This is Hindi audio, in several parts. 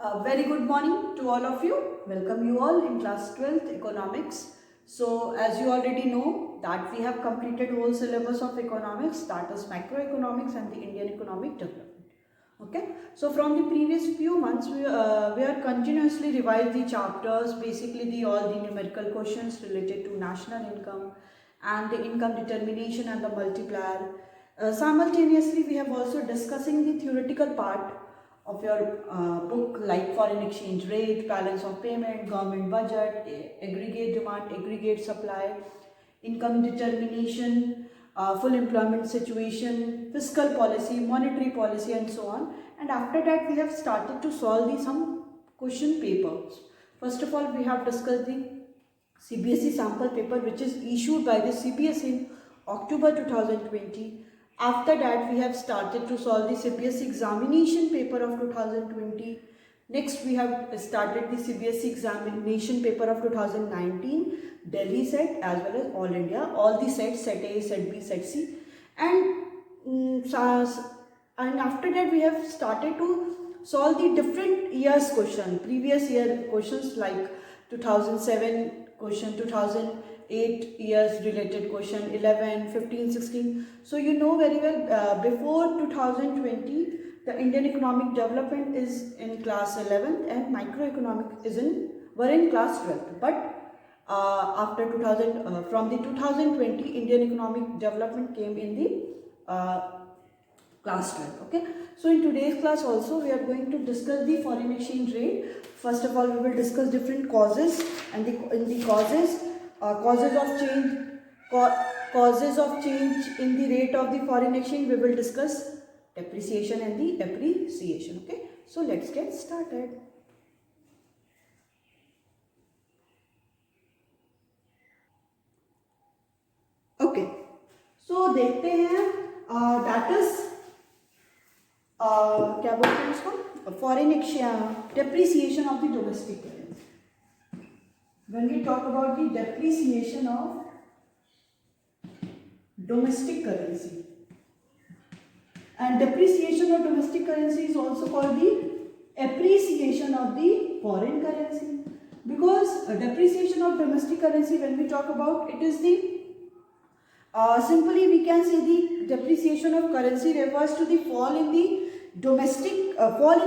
Very good morning to all of you. Welcome you all in class 12th economics. So as you already know that we have completed whole syllabus of economics, that is macroeconomics and the Indian economic development. Okay. So from the previous few months we are continuously revise the chapters, basically all the numerical questions related to national income and the income determination and the multiplier. Simultaneously we have also discussing the theoretical part of your book like foreign exchange rate, balance of payment, government budget, aggregate demand, aggregate supply, income determination, full employment situation, fiscal policy, monetary policy and so on. And after that we have started to solve some question papers. First of all we have discussed the CBSE sample paper which is issued by the CBSE in October 2020. After that we have started to solve the CBSE examination paper of 2020. Next we have started the CBSE examination paper of 2019, Delhi set as well as all India, all the sets, set A, set B, set C. And after that we have started to solve the different years question, previous year questions like 2007 question, 2008 years related question, 11, 15, 16. So you know very well before 2020 the Indian economic development is in class 11th and microeconomic were in class 12th. But after 2000 from the 2020 Indian economic development came in the class 12. Okay, so in today's class also we are going to discuss the foreign exchange rate. First of all we will discuss different causes, and in the causes causes of change in the rate of the foreign exchange we will discuss depreciation and the appreciation. Okay, so let's get started. Okay, so देखते हैं that is क्या बोलते हैं इसको, foreign exchange depreciation of the domestic currency. When we talk about the depreciation of domestic currency, and depreciation of domestic currency is also called the appreciation of the foreign currency, because depreciation of domestic currency, when we talk about it, is the simply we can say the depreciation of currency refers to the fall in the domestic fall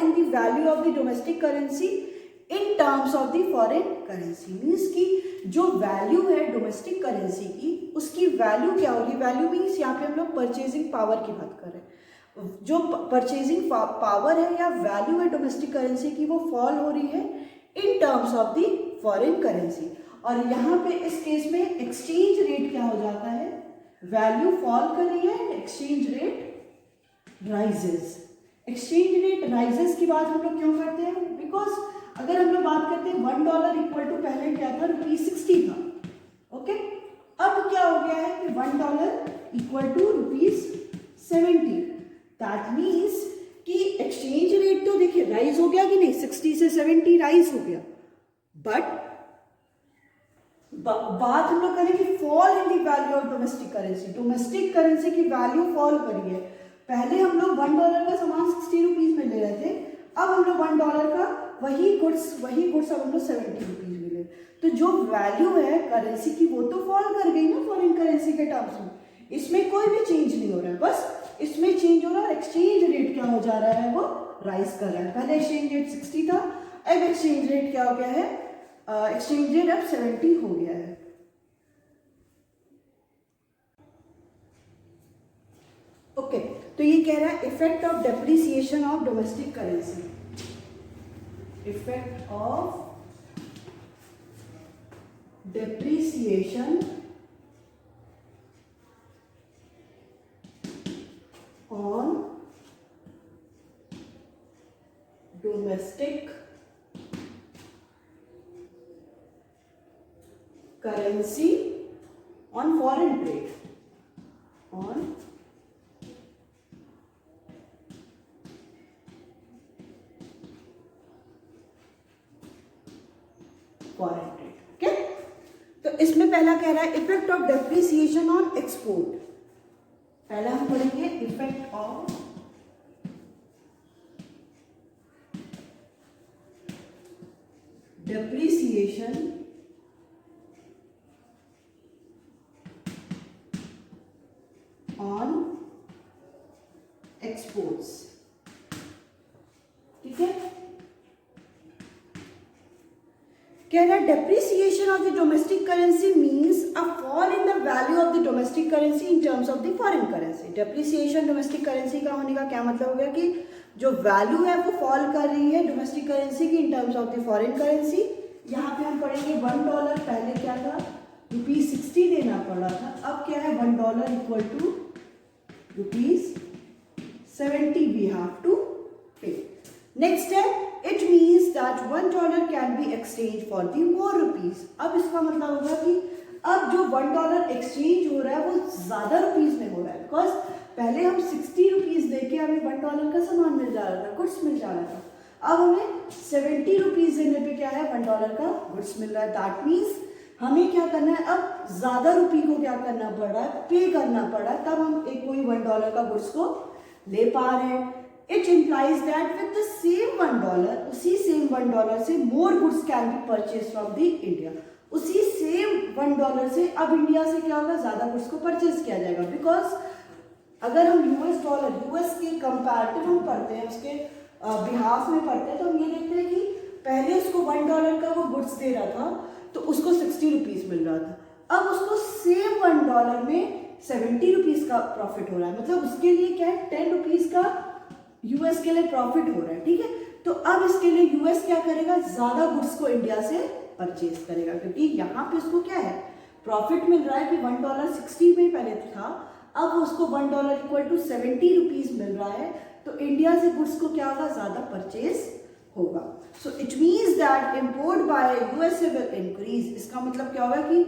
in the value of the domestic currency in terms of the foreign currency. Means कि जो वैल्यू है डोमेस्टिक करेंसी की उसकी वैल्यू क्या होगी. वैल्यू मीन्स यहाँ पे हम लोग परचेजिंग पावर की बात कर रहे हैं. जो परचेजिंग पावर है या वैल्यू है डोमेस्टिक करेंसी की वो फॉल हो रही है in terms of the foreign currency. और यहाँ पे इस केस में एक्सचेंज रेट क्या हो जाता है, वैल्यू फॉल कर रही है and exchange rate rises. Exchange rate rises की बात हम लोग क्यों करते हैं, बिकॉज अगर हम लोग बात करते हैं $1 इक्वल टू पहले क्या था, ₹60 था. ओके, अब क्या हो गया है कि $1 इक्वल टू ₹70. दैट मीन्स कि एक्सचेंज रेट तो देखिए राइज हो गया कि नहीं, 60 से 70 राइज हो गया. बट बात हम लोग करें कि fall in the value of domestic currency. Domestic currency की वैल्यू फॉल करी है. पहले हम लोग $1 का सामान 60 रुपीज में ले रहे थे, अब हम लोग $1 का वही गुड्स अब हम लोग 70 रुपीज में ले. तो जो वैल्यू है करेंसी की वो तो फॉल कर गई ना फॉरेन करेंसी के टर्म्स में. इसमें कोई भी चेंज नहीं हो रहा है, बस इसमें चेंज हो रहा है एक्सचेंज रेट क्या हो जा रहा है, वो राइज कर रहा है. पहले एक्सचेंज रेट 60 था, अब एक्सचेंज रेट क्या हो गया है, एक्सचेंज रेट अब 70 हो गया है. ओके, तो ये कह रहा है effect of depreciation of domestic currency. Effect of depreciation on domestic currency on foreign trade, on foreign trade. Okay, तो इसमें पहला कह रहा है effect of depreciation on export. पहला हम पढ़ेंगे effect of depreciation on exports. ठीक है, कह रहा depreciation of the domestic currency means a fall in the value of the domestic currency in terms of the foreign currency. depreciation domestic currency का होने का क्या मतलब हो गया कि जो वैल्यू है वो फॉल कर रही है डोमेस्टिक करेंसी की इन terms of the foreign currency. यहाँ पे हम पढ़ेंगे $1 पहले क्या था, ₹60 देना पड़ा था, अब क्या है $1 equal to ₹70 we have to pay. Next है it means that $1 can be exchange for the more rupees. अब इसका मतलब होगा कि अब जो $1 एक्सचेंज हो रहा है वो ज्यादा रुपीज में हो रहा है, बिकॉज पहले हम 60 रुपीज देके हमें $1 का सामान मिल जा रहा था, गुड्स मिल जा रहा था। अब हमें 70 रुपीज देने पे क्या है $1 का गुड्स मिल रहा है। दैट मीन्स हमें क्या करना है, अब ज्यादा रुपये को क्या करना पड़ रहा है, पे करना पड़ रहा है, तब हम एक कोई $1 का गुड्स को ले पा रहे हैं। It implies that with the same $1, उसी सेम $1 से more goods can be purchase from the India. उसी सेम $1 से अब इंडिया से क्या होगा, ज्यादा गुड्स को परचेज किया जाएगा। बिकॉज अगर हम यूएस के कंपैरेटिव हम पढ़ते हैं, उसके बिहाफ में पढ़ते हैं, तो हम ये देखते हैं कि पहले उसको $1 का वो गुड्स दे रहा था तो उसको 60 रुपीज मिल रहा था, अब उसको सेम $1 में 70 रुपीज का प्रॉफिट हो रहा है। मतलब उसके लिए क्या है, 10 रुपीज का यूएस के लिए प्रॉफिट हो रहा है। ठीक है, तो अब इसके लिए यूएस क्या करेगा, ज्यादा गुड्स को इंडिया से परचेज करेगा, क्योंकि यहाँ पे उसको क्या है, प्रॉफिट मिल रहा है कि $1 60 में पहले था, अब उसको $1 इक्वल टू 70 रुपीज मिल रहा है, तो इंडिया से गुड्स को क्या होगा, ज्यादा परचेज होगा। So it means that import by USA will increase. इसका मतलब क्या होगा कि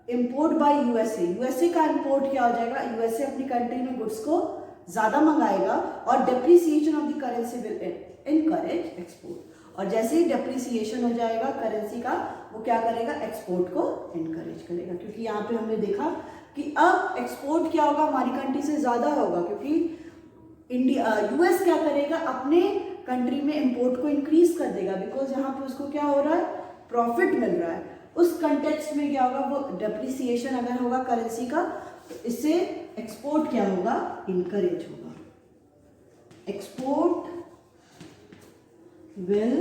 इम्पोर्ट बाय यूएसए का इम्पोर्ट क्या हो जाएगा, यूएसए अपनी कंट्री में गुड्स को ज्यादा मंगाएगा और depreciation of the currency will encourage export. और जैसे ही डेप्रिसिएशन हो जाएगा करेंसी का, वो क्या करेगा, एक्सपोर्ट को इनकरेज करेगा। क्योंकि यहाँ पे हमने देखा कि अब एक्सपोर्ट क्या होगा, हमारी कंट्री से ज्यादा होगा, क्योंकि इंडिया यूएस क्या करेगा, अपने कंट्री में इंपोर्ट को इंक्रीज कर देगा, बिकॉज यहाँ पे उसको क्या हो रहा है, प्रॉफिट मिल रहा है। उस कंटेक्स्ट में क्या होगा, वो डेप्रिसिएशन अगर होगा करेंसी का, तो इससे एक्सपोर्ट क्या होगा, इनकरेज होगा। Export will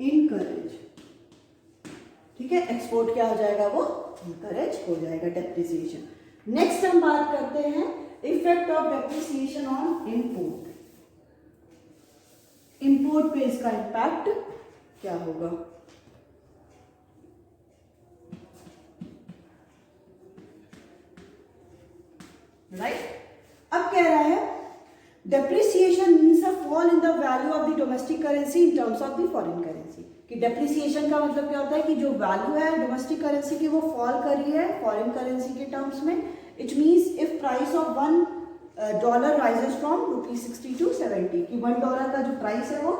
encourage. ठीक है, एक्सपोर्ट क्या हो जाएगा, वो इनकरेज हो जाएगा, डेप्रिसिएशन। नेक्स्ट हम बात करते हैं effect of depreciation on import. Import पे इसका इम्पैक्ट क्या होगा। राइट, अब कह रहा है depreciation means a fall in the value of the domestic currency in terms of the foreign currency. कि डेप्रिसिएशन का मतलब क्या होता है कि जो वैल्यू है डोमेस्टिक करेंसी की वो फॉल कर रही है फॉरेन करेंसी के टर्म्स में। It means if price of $1 rises from ₹60 to 70, कि $1 का जो प्राइस है वो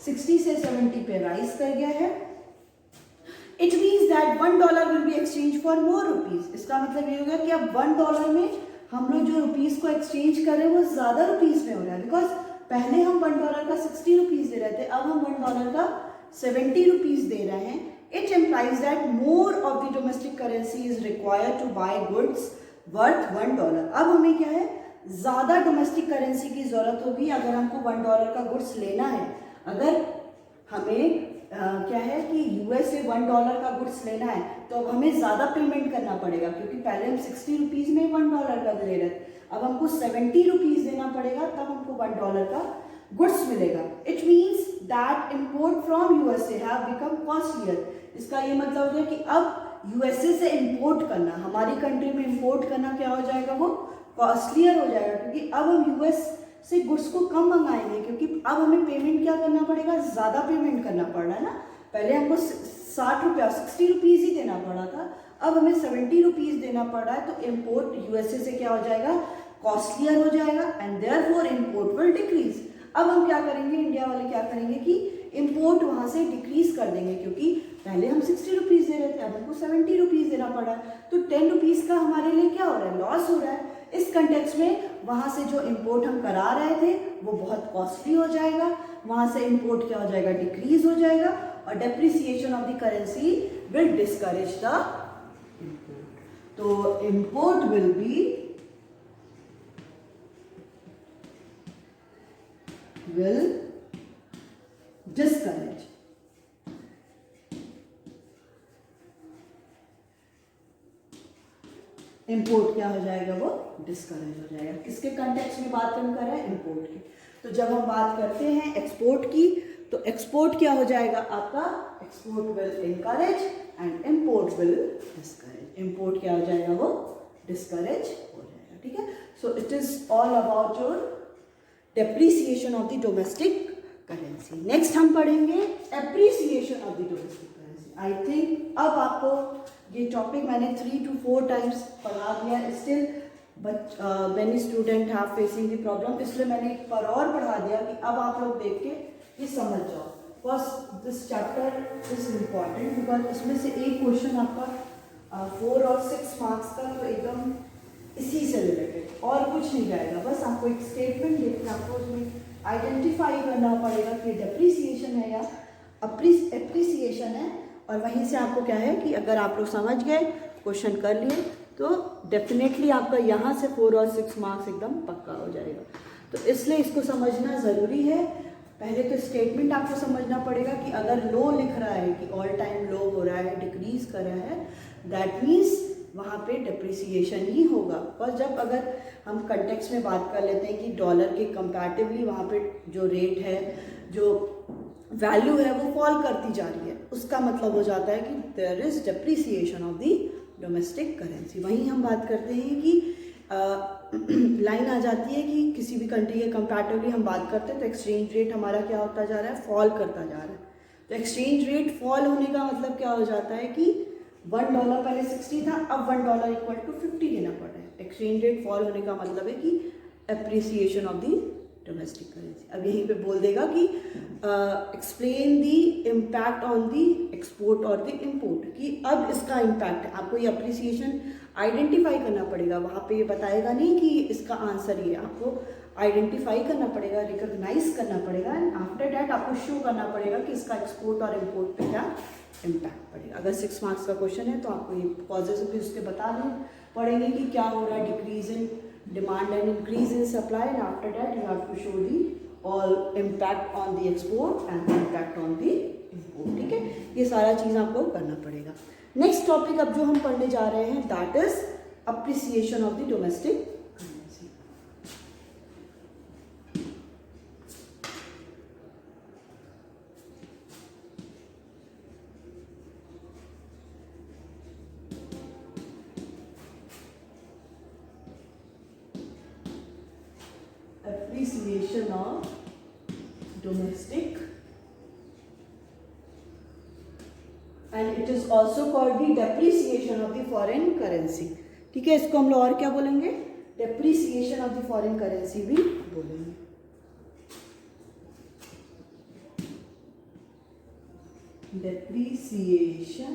60 से 70 पे राइज कर गया है। It means that $1 will be exchange for more rupees. इसका मतलब ये हो गया कि अब $1 में हम लोग जो रुपीज को एक्सचेंज कर रहे हैं वो ज्यादा रुपीज में हो रहा है, बिकॉज पहले हम $1 का 60 रुपीज दे रहे थे, अब हम $1 का 70 रुपीज दे रहे हैं। It implies that more of the domestic currency is required to buy goods worth $1। अब हमें क्या है, ज्यादा डोमेस्टिक करेंसी की जरूरत होगी अगर हमको $1 का गुड्स लेना है। अगर हमें क्या है कि यूएस से $1 का गुड्स लेना है तो अब हमें ज्यादा पेमेंट करना पड़ेगा, क्योंकि पहले हम 60 रुपीज में $1 का ले रहे थे, अब हमको 70 रुपीज देना पड़ेगा, तब हमको $1 का गुड्स मिलेगा। It means that import from USA have become costlier. इसका ये मतलब हो गया कि अब यूएसए से इंपोर्ट करना, हमारी कंट्री में इंपोर्ट करना क्या हो जाएगा, वो कॉस्टलियर हो जाएगा, क्योंकि अब हम यूएस से गुड्स को कम मंगाएंगे, क्योंकि अब हमें पेमेंट क्या करना पड़ेगा, ज्यादा पेमेंट करना पड़ रहा है ना। पहले हमको 60 रुपीज ही देना पड़ा था, अब हमें 70 रुपीज देना पड़ रहा है, तो इम्पोर्ट यूएसए से क्या हो जाएगा, कॉस्टलियर हो जाएगा, and therefore import will decrease. अब हम क्या करेंगे, इंडिया वाले क्या करेंगे कि इम्पोर्ट वहां से डिक्रीज कर देंगे, क्योंकि पहले हम 60 रुपीज दे रहे थे, अब हमको 70 रुपीज देना पड़ा है, तो 10 रुपीज का हमारे लिए क्या हो रहा है, लॉस हो रहा है। इस कंटेक्स्ट में वहां से जो इंपोर्ट हम करा रहे थे वो बहुत कॉस्टली हो जाएगा, वहां से इंपोर्ट क्या हो जाएगा, डिक्रीज हो जाएगा, और depreciation of the currency will discourage the import. तो import will be discourage. Import क्या हो जाएगा, वो डिस्करेज हो जाएगा। किसके कंटेक्स्ट में बात हम कर रहे हैं, इंपोर्ट की। तो जब हम बात करते हैं एक्सपोर्ट की, तो एक्सपोर्ट क्या हो जाएगा आपका, export will encourage and import will discourage. Import क्या हो जाएगा, वो डिस्करेज हो जाएगा, ठीक है। So it is all about your depreciation of the domestic currency. Next हम पढ़ेंगे appreciation of the domestic currency. I think अब आपको ये टॉपिक मैंने 3 to 4 टाइम्स पढ़ा दिया, still but many student have facing the problem, इसलिए मैंने एक बार और पढ़ा दिया कि अब आप लोग देख के ये समझ जाओ। First this chapter is important because इसमें से एक क्वेश्चन आपका 4 और 6 मार्क्स का तो एकदम इसी से रिलेटेड, और कुछ नहीं जाएगा। बस आपको एक स्टेटमेंट देखना, आपको उसमें आइडेंटिफाई करना पड़ेगा कि डेप्रिसिएशन है या एप्रिसिएशन है, और वहीं से आपको क्या है कि अगर आप लोग समझ गए, क्वेश्चन कर लिए, तो डेफिनेटली आपका यहाँ से 4 और 6 मार्क्स एकदम पक्का हो जाएगा। तो इसलिए इसको समझना ज़रूरी है। पहले तो स्टेटमेंट आपको समझना पड़ेगा कि अगर लो लिख रहा है कि ऑल टाइम लो हो रहा है, डिक्रीज कर रहा है, दैट मीन्स वहाँ पे डेप्रिसिएशन ही होगा। पर जब अगर हम कंटेक्स्ट में बात कर लेते हैं कि डॉलर के कंपैरेटिवली वहाँ पे जो रेट है, जो वैल्यू है, वो फॉल करती जा रही है, उसका मतलब हो जाता है कि there is depreciation of the domestic currency. वहीं हम बात करते हैं कि लाइन आ जाती है कि किसी भी कंट्री के कंपैरेटिवली हम बात करते हैं तो एक्सचेंज रेट हमारा क्या होता जा रहा है, फॉल करता जा रहा है। तो एक्सचेंज रेट फॉल होने का मतलब क्या हो जाता है कि $1 पहले 60 था, अब $1 इक्वल टू 50 देना पड़ रहा है। एक्सचेंज रेट फॉल होने का मतलब है कि appreciation of the domestic currency. अब यहीं पे बोल देगा कि explain the impact on the export और द इम्पोर्ट, कि अब इसका इम्पैक्ट है, आपको ये अप्रिसिएशन आइडेंटिफाई करना पड़ेगा। वहाँ पे ये बताएगा नहीं कि इसका आंसर ये, आपको आइडेंटिफाई करना पड़ेगा, रिकॉग्नाइज करना पड़ेगा, एंड आफ्टर डैट आपको शो करना पड़ेगा कि इसका एक्सपोर्ट और इम्पोर्ट पे क्या इम्पैक्ट पड़ेगा। अगर 6 मार्क्स का क्वेश्चन है तो आपको ये कॉजेज भी उसके बता दें पड़ेंगे कि क्या हो रहा है, decrease in demand and increase in supply, and after that you have to show the all impact on the export and the impact on the import, ठीक है। ये सारा चीज़ आपको करना पड़ेगा। नेक्स्ट टॉपिक अब जो हम पढ़ने जा रहे हैं that is appreciation of the domestic currency. Appreciation of domestic, and it is also called the depreciation of the foreign currency, ठीक है। इसको हम लोग और क्या बोलेंगे, depreciation of the foreign currency भी बोलेंगे। depreciation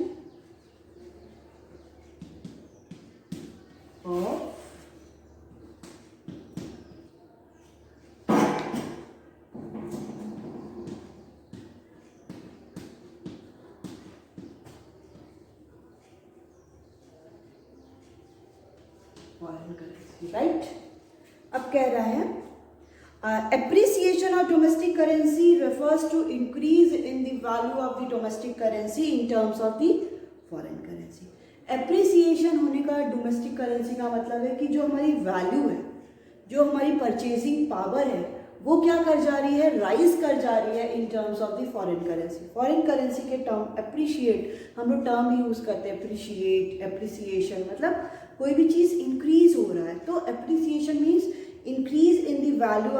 of foreign currency, right. अब कह रहा है appreciation of domestic currency refers to increase in the value of the domestic currency in terms of the foreign currency. Appreciation होने का डोमेस्टिक करेंसी का मतलब है कि जो हमारी वैल्यू है, जो हमारी परचेजिंग पावर है, वो क्या कर जा रही है, राइज कर जा रही है in terms of the foreign currency. Foreign currency के टर्म अप्रिशिएट, हम लोग टर्म ही यूज करते हैं, अप्रिशिएट, एप्रिसिएशन, मतलब कोई भी चीज़ इंक्रीज हो रहा है। तो appreciation means increase in the value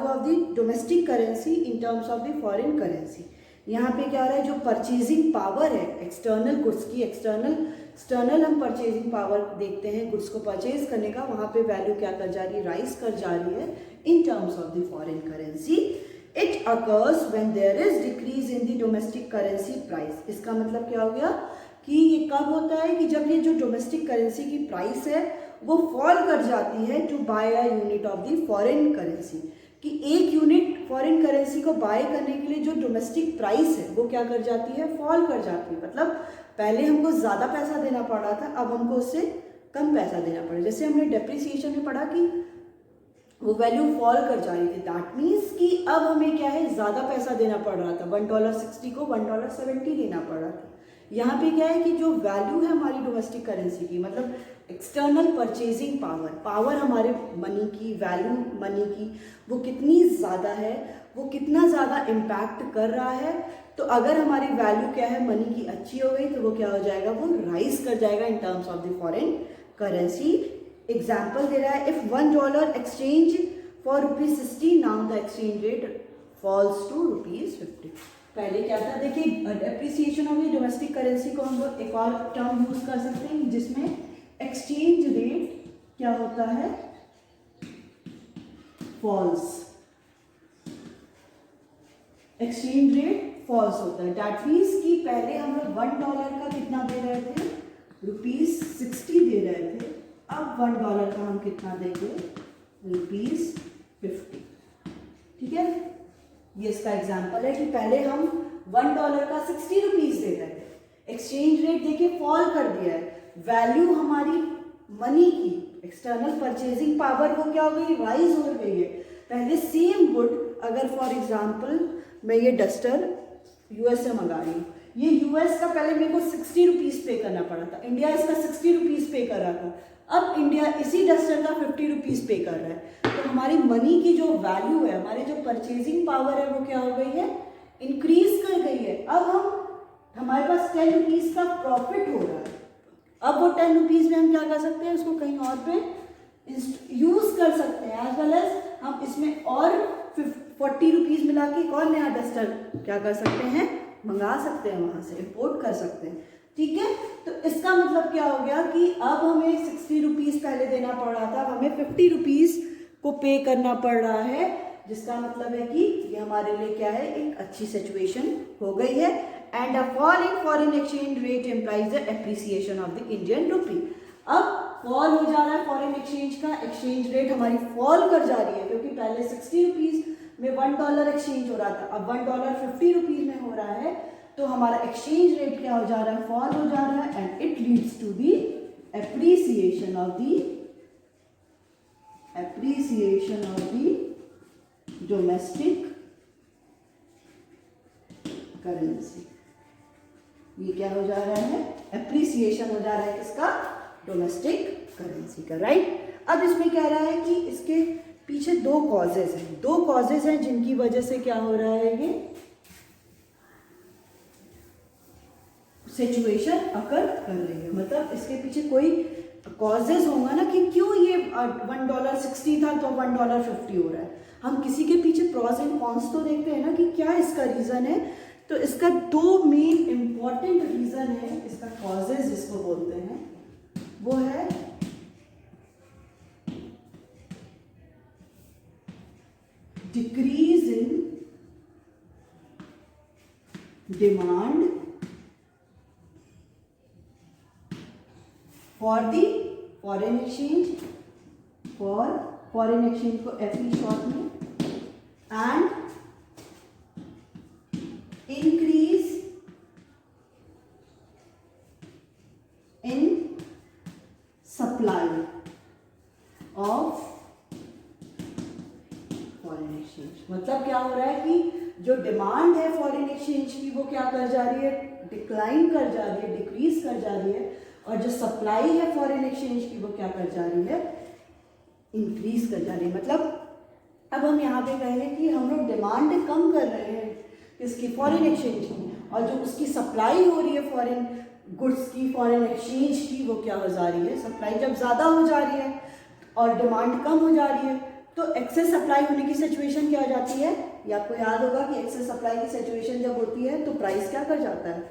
of the domestic currency in terms of the foreign currency. यहाँ पे क्या हो रहा है, जो परचेजिंग पावर है एक्सटर्नल गुड्स की, एक्सटर्नल हम परचेजिंग पावर देखते हैं गुड्स को परचेज करने का, वहाँ पे वैल्यू क्या कर जा रही है, राइज कर जा रही है in terms of the foreign currency. It occurs when there is decrease in the domestic currency price. इसका मतलब क्या हो गया कि ये कब होता है कि जब ये जो डोमेस्टिक करेंसी की प्राइस है वो फॉल कर जाती है to buy a unit of the foreign currency. कि एक यूनिट फॉरेन करेंसी को बाय करने के लिए जो डोमेस्टिक प्राइस है वो क्या कर जाती है, फॉल कर जाती है। मतलब पहले हमको ज़्यादा पैसा देना पड़ रहा था, अब हमको उससे कम पैसा देना पड़ेगा। जैसे हमने डेप्रिसिएशन में पढ़ा कि वो वैल्यू फॉल कर जा रही थी, दैट मीन्स कि अब हमें क्या है, ज़्यादा पैसा देना पड़ रहा था। $1.60 को $1.70 देना पड़ रहा था। यहाँ पे क्या है कि जो वैल्यू है हमारी डोमेस्टिक करेंसी की, मतलब एक्सटर्नल परचेजिंग पावर हमारे मनी की, वैल्यू मनी की, वो कितनी ज़्यादा है, वो कितना ज़्यादा इम्पैक्ट कर रहा है। तो अगर हमारी वैल्यू क्या है, मनी की अच्छी हो गई, तो वो क्या हो जाएगा, वो राइज कर जाएगा in terms of the foreign currency. Example दे रहा है, if $1 exchange for ₹60, now the exchange rate falls to ₹50। पहले क्या था, देखिए depreciation of the domestic currency को हम लोग एक और टर्म यूज कर सकते हैं जिसमें एक्सचेंज रेट क्या होता है, फॉल्स। एक्सचेंज रेट फॉल्स होता है, दैट मीन्स कि पहले हम लोग $1 का कितना दे रहे थे, ₹60 दे रहे थे, अब $1 का हम कितना देंगे, ₹50। ठीक है, ये इसका एग्जाम्पल है कि पहले हम $1 का ₹60 दे रहे थे, एक्सचेंज रेट देखिए फॉल कर दिया है, वैल्यू हमारी मनी की, एक्सटर्नल परचेजिंग पावर वो क्या हो गई, राइज हो गई है। पहले सेम गुड, अगर फॉर एग्जाम्पल मैं ये डस्टर यूएस से मंगा रही हूँ, ये यूएस का पहले मेरे को ₹60 पे करना पड़ा था, इंडिया इसका ₹60 पे कर रहा था, अब इंडिया इसी डस्टर का ₹50 पे कर रहा है। तो हमारी मनी की जो वैल्यू है, हमारी जो परचेजिंग पावर है, वो क्या हो गई है, इंक्रीज कर गई है। अब हमारे पास ₹10 का प्रॉफिट हो रहा है। अब वो ₹10 में हम क्या कर सकते हैं, उसको कहीं और पे यूज कर सकते हैं, एज वेल एज हम इसमें और ₹40 मिला के एक और नया डस्टर क्या कर सकते हैं, मंगा सकते हैं, वहां से इंपोर्ट कर सकते हैं। ठीक है, तो इसका मतलब क्या हो गया कि अब हमें ₹60 पहले देना पड़ रहा था, अब हमें ₹50 को पे करना पड़ रहा है, जिसका मतलब है कि ये हमारे लिए क्या है, एक अच्छी सिचुएशन हो गई है। And a fall in foreign exchange rate implies the appreciation of the Indian rupee. अब फॉल हो जा रहा है फॉरेन एक्सचेंज का, एक्सचेंज रेट हमारी फॉल कर जा रही है, क्योंकि पहले ₹60 में $1 एक्सचेंज हो रहा था, अब $1 ₹50 में हो रहा है, तो हमारा एक्सचेंज रेट क्या हो जा रहा है, फॉल हो जा रहा है, and it leads to the appreciation of the domestic currency. ये क्या हो जा रहा है, एप्रिसिएशन हो जा रहा है किसका, डोमेस्टिक करेंसी का, राइट। अब इसमें कह रहा है कि इसके पीछे दो कॉजेज हैं जिनकी वजह से क्या हो रहा है, ये सिचुएशन अकर कर रही है। मतलब इसके पीछे कोई कॉजेज होगा ना कि क्यों ये $1.60 था तो $1.50 हो रहा है। हम किसी के पीछे प्रॉस एंड कॉन्स तो देखते हैं ना कि क्या इसका रीजन है। तो इसका दो मेन इंपॉर्टेंट रीजन है, इसका कॉजेज जिसको बोलते हैं, वो है decrease in demand for the foreign exchange, foreign exchange को एफई शॉर्ट में, and increase in supply of foreign exchange. मतलब क्या हो रहा है कि जो डिमांड है फॉरेन एक्सचेंज की वो क्या कर जा रही है, डिक्लाइन कर जा रही है, डिक्रीज कर जा रही है, और जो सप्लाई है फॉरेन एक्सचेंज की वो क्या कर जा रही है, इंक्रीज कर जा रही है। मतलब अब हम यहाँ पे कहेंगे कि हम लोग डिमांड कम कर रहे हैं इसकी फॉरेन एक्सचेंज की, और जो उसकी सप्लाई हो रही है फॉरेन गुड्स की, फॉरेन एक्सचेंज की, वो क्या हो जा रही है, सप्लाई जब ज़्यादा हो जा रही है और डिमांड कम हो जा रही है तो एक्सेस सप्लाई होने की सिचुएशन क्या हो जाती है। ये आपको याद होगा कि एक्सेस सप्लाई की सिचुएशन जब होती है तो प्राइस क्या कर जाता है,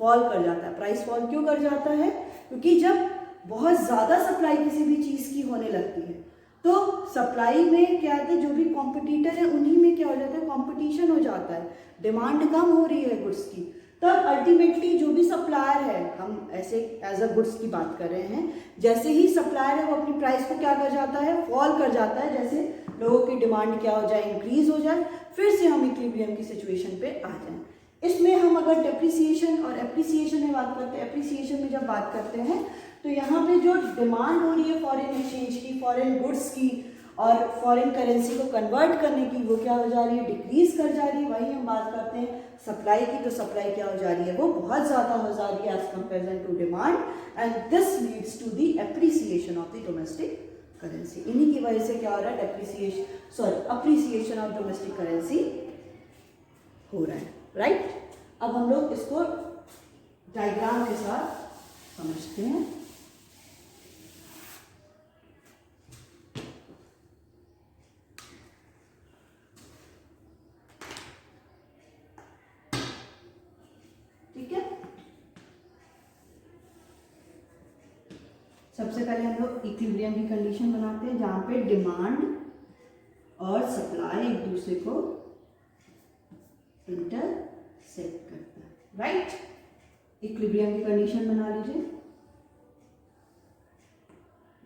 फॉल कर जाता है। प्राइस फॉल क्यों कर जाता है, क्योंकि जब बहुत ज़्यादा सप्लाई किसी भी चीज़ की होने लगती है तो सप्लाई में क्या है, जो भी कॉम्पिटिटर है उन्हीं में क्या हो जाता है, कंपटीशन हो जाता है, डिमांड कम हो रही है गुड्स की, तब अल्टीमेटली जो भी सप्लायर है, हम ऐसे एज अ गुड्स की बात कर रहे हैं, जैसे ही सप्लायर है वो अपनी प्राइस को क्या कर जाता है, फॉल कर जाता है। जैसे लोगों की डिमांड क्या हो जाए, इंक्रीज हो जाए, फिर से हम इक्विलिब्रियम की सिचुएशन पे आ जाएं। इसमें हम अगर डेप्रिसिएशन और एप्रिसिएशन में बात करते हैं, एप्रिसिएशन में जब बात करते हैं तो यहाँ पे जो डिमांड हो रही है फॉरेन एक्सचेंज की, फॉरेन गुड्स की और फॉरेन करेंसी को कन्वर्ट करने की, वो क्या हो जा रही है, डिक्रीज कर जा रही है। वही हम बात करते हैं सप्लाई की, तो सप्लाई क्या हो जा रही है, वो बहुत ज़्यादा हो जा रही है as comparison to demand, and this leads to the appreciation of the domestic currency. इन्हीं की वजह से क्या हो रहा है, अप्रिसिएशन ऑफ डोमेस्टिक करेंसी हो रहा है, राइट। अब हम लोग इसको डायग्राम के साथ समझते हैं। ठीक है, सबसे पहले हम लोग इक्विलिब्रियम की कंडीशन बनाते हैं जहां पे डिमांड और सप्लाई एक दूसरे को इंटरसेक्ट करता है, राइट। इक्विलिब्रियम की कंडीशन बना लीजिए।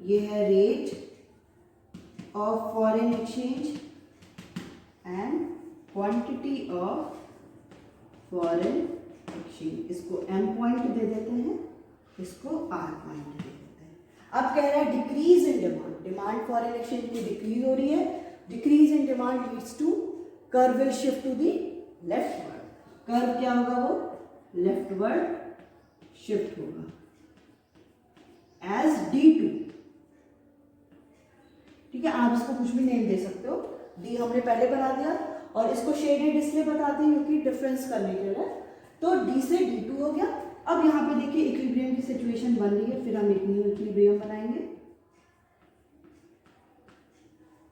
ये है rate of foreign exchange and quantity of foreign exchange. इसको एम पॉइंट दे देते हैं, इसको आर पॉइंट दे देते हैं। अब कह रहा है decrease in demand, demand foreign exchange की डिक्रीज हो रही है, decrease in demand leads to curve will shift to the leftward. Curve क्या होगा, वो लेफ्टवर्ड शिफ्ट होगा एज D2। ठीक है, आप इसको कुछ भी नेम दे सकते हो, डी हमने पहले बना दिया और इसको शेडेड इसलिए बताते हैं क्योंकि डिफरेंस करने के लिए। तो डी से D2 हो गया। अब यहाँ पे देखिए इक्विलिब्रियम की सिचुएशन बन रही है, फिर हम एक न्यू इक्विलिब्रियम बनाएंगे,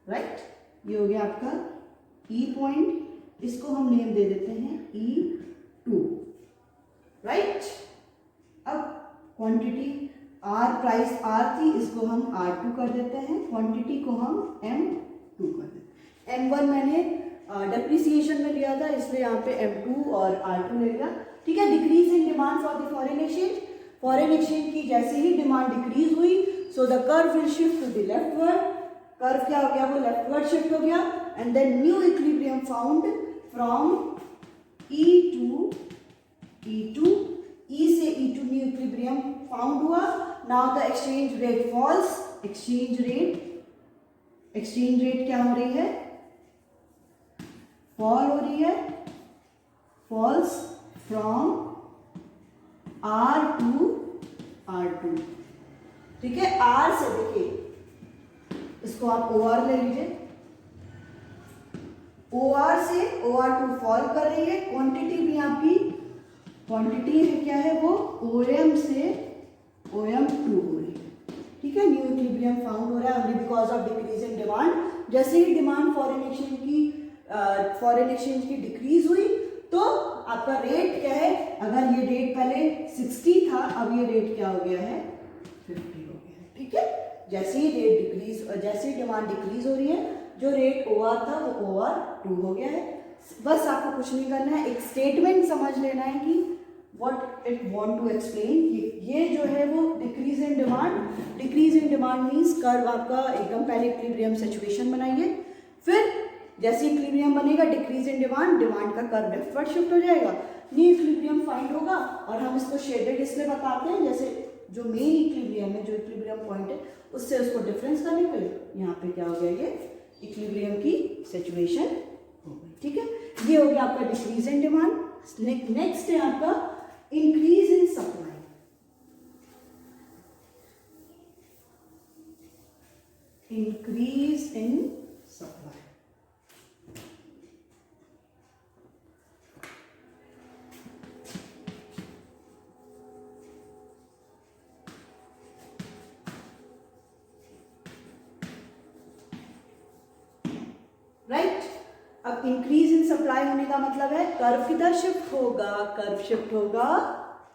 राइट। ये हो गया आपका ई पॉइंट, इसको हम नेम दे देते हैं E2, राइट। अब क्वांटिटी आर, प्राइस आर थी, इसको हम R2 कर देते हैं, क्वांटिटी को हम M2 कर देते हैं। M1 मैंने डेप्रिसिएशन में लिया था, इसलिए यहाँ पे M2 और R2 ले लिया। ठीक है, decrease in demand for the foreign exchange, foreign exchange की जैसे ही डिमांड डिक्रीज हुई, so the curve will shift to the leftward. Curve क्या हो गया, वो लेफ्टवर्ड शिफ्ट हो गया, and then new equilibrium found from E to E2, E से E2 न्यू इक्विलिब्रियम फाउंड हुआ। Now the exchange rate falls, exchange rate क्या हो रही है, फॉल हो रही है, falls from R to R2। ठीक है, R से देखिए, इसको आप OR ले लीजिए, OR से OR2 फॉल कर रही है। क्वांटिटी भी आपकी क्वांटिटी है क्या है, वो OM से OM2 हो रही है। ठीक है, न्यू इक्विलिब्रियम फाउंड हो रहा है only because of decrease in demand. जैसे ही डिमांड फॉरेन एक्सचेंज की डिक्रीज हुई, तो आपका रेट क्या है, अगर ये रेट पहले 60 था, अब ये रेट क्या हो गया है, 50 हो गया है। ठीक है, जैसे ही रेट डिक्रीज, जैसे ही डिमांड डिक्रीज हो रही है, जो रेट OR था वो OR2 हो गया है। बस आपको कुछ नहीं करना है, एक स्टेटमेंट समझ लेना है कि what it want to explain. ये जो है वो decrease in demand means curve आपका एकदम पहले इक्विलिब्रियम सिचुएशन बनाइए, फिर जैसे इक्विलिब्रियम बनेगा डिक्रीज इन डिमांड का कर्व लेफ्टवर्ड शिफ्ट हो जाएगा, न्यू इक्विलिब्रियम फाइंड होगा, और हम इसको शेडेड इसलिए बताते हैं जैसे जो मेन इक्विलिब्रियम है, जो इक्विलिब्रियम पॉइंट है, उससे उसको डिफरेंस करने के लिए यहाँ पे क्या हो गया, ये इक्विलिब्रियम की सिचुएशन हो गई। ठीक है, ये हो गया आपका डिक्रीज इन डिमांड। नेक्स्ट है आपका increase in supply. Increase in supply, right. अब इंक्रीज इन सप्लाई होने का मतलब है कर्व किधर शिफ्ट होगा, कर्व शिफ्ट होगा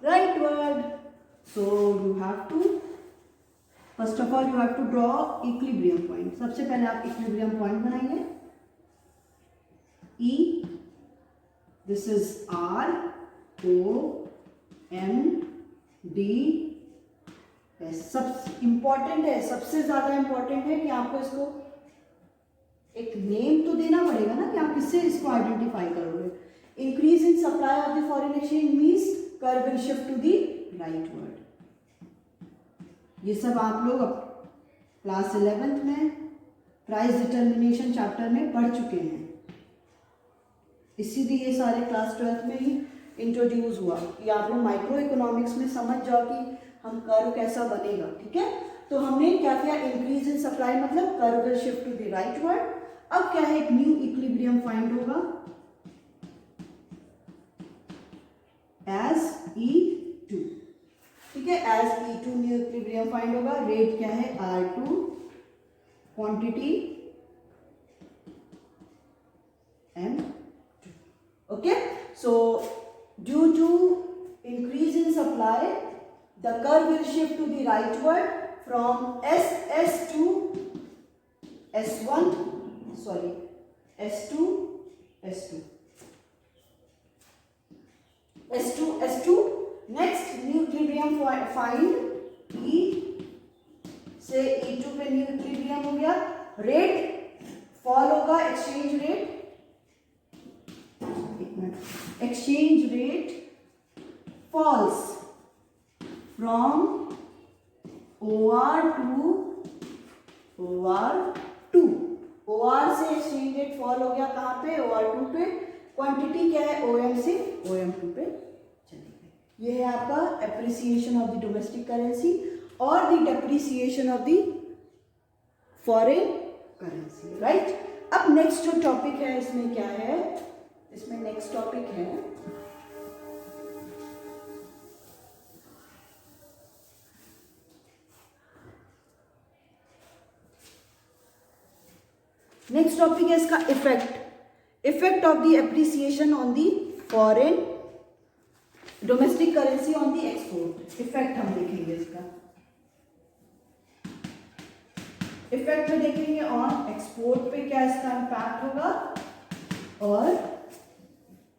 rightward. So you have to, first of all you have to draw equilibrium point. सबसे पहले आप इक्विलिब्रियम पॉइंट बनाइए, E, this is R, O, M, D, S। सब इंपॉर्टेंट है, सबसे ज्यादा इंपॉर्टेंट है कि आपको इसको एक नेम तो देना पड़ेगा ना कि आप किससे इसको आइडेंटिफाई करोगे। Increase in supply of the foreign exchange means curve will shift to the rightward. ये सब आप लोग क्लास 11th में प्राइस डिटर्मिनेशन चैप्टर में पढ़ चुके हैं, इसीलिए ये सारे क्लास 12th में ही इंट्रोड्यूस हुआ कि आप लोग माइक्रो इकोनॉमिक्स में समझ जाओ कि हम कर्व कैसा बनेगा। ठीक है, तो हमने क्या किया, इंक्रीज इन सप्लाई मतलब curve will shift to the rightward. अब क्या है, एक न्यू इक्विलिब्रियम फाइंड होगा एज E2। ठीक है, as E2 new equilibrium find होगा। रेट क्या है, R2, quantity M2। Okay, so due to increase in supply the curve will shift to the rightward from SS to S1, sorry, S2, S2, S2, S2. Next new equilibrium find E से E2 पे न्यू इक्विलिब्रियम हो गया। रेट फॉल होगा, एक्सचेंज रेट, एक minute, exchange rate falls from OR to OR2। OR से एक्सचेंज रेट फॉल हो गया कहाँ पे, OR2 पे। क्वांटिटी क्या है, OM से OM2 पे चली गई। ये है आपका appreciation of the domestic currency और the depreciation of the foreign currency, right. अब नेक्स्ट जो टॉपिक है इसमें क्या है, इसमें नेक्स्ट टॉपिक है इसका effect of the appreciation on the foreign domestic currency on the export. Effect हम देखेंगे इसका, इफेक्ट में देखेंगे ऑन एक्सपोर्ट पे क्या इसका इम्पैक्ट होगा और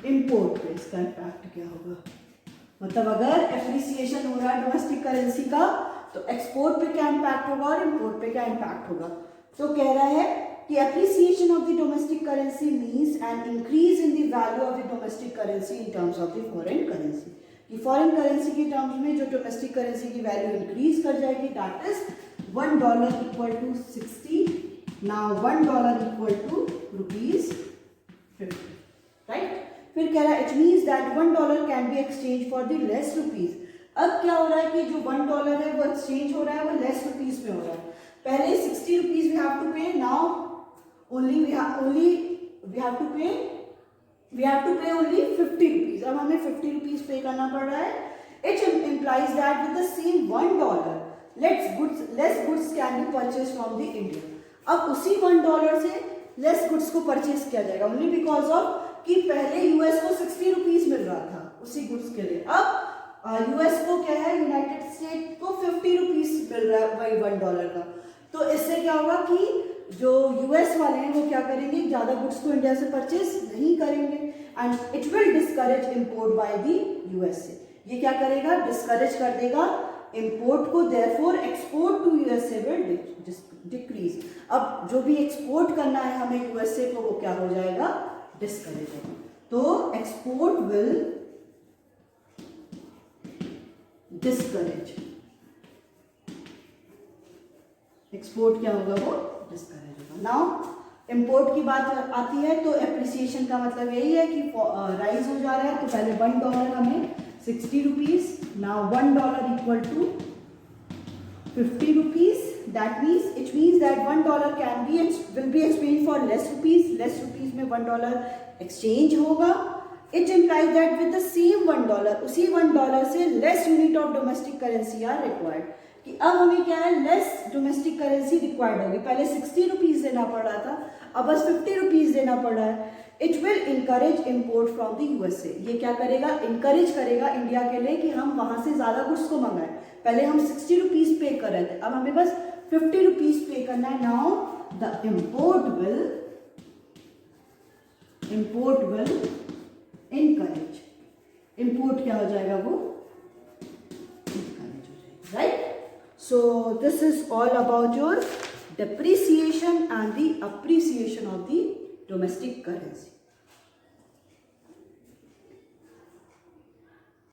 इंपोर्ट पे इसका इम्पैक्ट क्या होगा। मतलब अगर एप्रिसिएशन हो रहा है डोमेस्टिक करेंसी का तो एक्सपोर्ट पे क्या इम्पैक्ट होगा और इंपोर्ट पे क्या इम्पैक्ट होगा। तो कह रहा है कि appreciation of the domestic currency means an increase in the value of the domestic currency in terms of the foreign currency। कि foreign currency के terms में जो domestic currency की value increase कर जाएगी, that is $1 equal to 60, now $1 equal to ₹50, right। फिर कह रहा है it means that $1 can be exchanged for the less rupees। अब क्या हो रहा है कि जो $1 है वो exchange हो रहा है, वो less rupees में हो रहा है। पहले 60 rupees we have to pay, now only we have to pay only 50 rupees। अब हमें 50 rupees पे करना पड़ रहा है। It implies that with the same $1 less goods can be purchased from the India। अब उसी $1 से less goods को परचेज किया जाएगा only because of कि पहले US को 60 rupees मिल रहा था उसी goods के लिए। अब US को क्या है, यूनाइटेड स्टेट को 50 rupees मिल रहा है वही $1 का। तो इससे क्या होगा कि जो यूएस वाले हैं वो क्या करेंगे, ज़्यादा गुड्स को इंडिया से परचेज नहीं करेंगे and it will discourage import by the USA. ये क्या करेगा, डिस्करेज कर देगा इंपोर्ट को, therefore export to USA will decrease. अब जो भी एक्सपोर्ट करना है हमें यूएसए को वो क्या हो जाएगा, डिस्करेज होगा। तो एक्सपोर्ट विल डिस्करेज, एक्सपोर्ट क्या होगा, वो डिस्करेज होगा। नाउ इंपोर्ट की बात आती है तो एप्रिसिएशन का मतलब यही है कि राइज हो जा रहा है। तो पहले $1 हमें 60 rupees, now $1 equal to 50 rupees। That means it means that $1 can be will be exchange for less rupees में $1 एक्सचेंज होगा। It implies that with the same $1 उसी $1 से less unit of domestic currency are required. कि अब हमें क्या है, लेस डोमेस्टिक करेंसी रिक्वायर्ड होगी। पहले 60 rupees देना पड़ रहा था, अब बस 50 rupees देना पड़ रहा है। It will encourage import from the USA. ये क्या करेगा, इनकरेज करेगा इंडिया के लिए कि हम वहां से ज्यादा गुड्स को मंगाएं। पहले हम 60 rupees पे कर रहे थे, अब हमें बस 50 rupees पे करना है। Now the import will encourage, import क्या हो जाएगा, वो इनकरेज हो जाएगा, right. So this is all about your depreciation and the appreciation of the domestic currency.